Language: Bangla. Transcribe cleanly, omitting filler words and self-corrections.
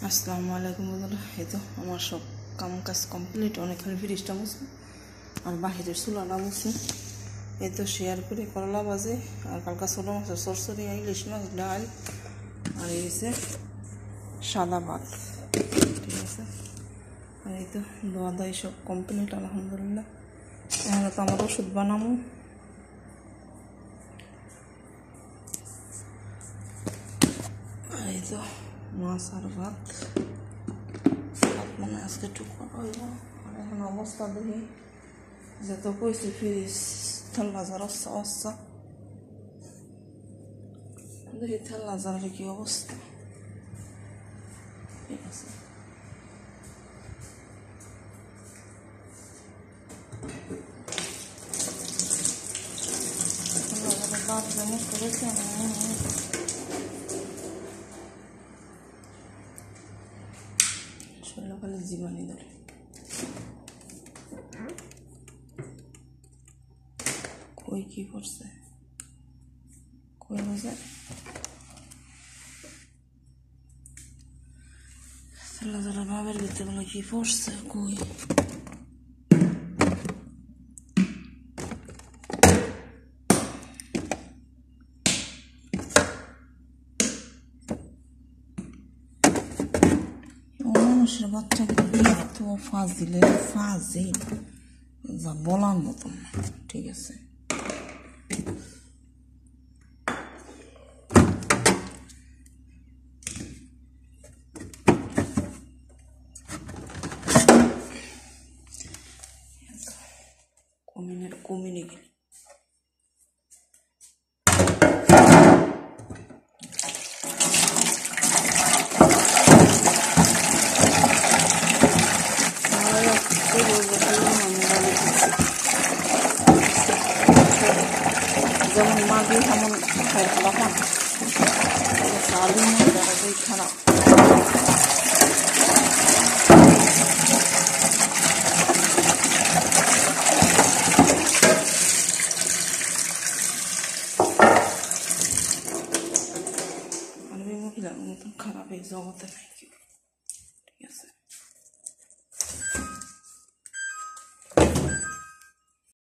আসসালামু আলাইকুম বন্ধুরা। এই তো আমার সব কাম কাজ কমপ্লিট। অনেক খালি ফ্রিজটা মুছি আর বাহিরের চুলাটা মুছি। এই তো শেয়ার করে করলা ভাজি আর কালকা ছোটো মাছের সরসরি, ইলিশ মাছ, ডাল আর এই যে সাদা ভাত। ঠিক আছে, আর এই তো দোয়া দাই সব কমপ্লিট আলহামদুলিল্লাহ। এখন তো আমার ওষুধ বানাবো। আর এই তো মাছ আর ভাত মানে আজকে টুকরা হইব। আর এখন অবস্থা দেখি যে তো কইছি ফ্রিজ ঠান্ডা যার অবস্থা দেখি ঠান্ডা যার কি অবস্থা। ঠিক আছে, বাদ যেমন করেছে শরীরে খালি জীবাণী ধরে। কই কি করছে, কই বাজে তাহলে যারা ভাবের ভিতরে বলে কি পড়ছে কই। মানুষের বাচ্চাকে এত ফাজিল যা বলার মতন না। ঠিক আছে, কমিনে গেল যেমন মাগি তেমন খারাপ আলু নেই খারাপ। আমি মহিলার মতন খারাপ এই জগতে নাই।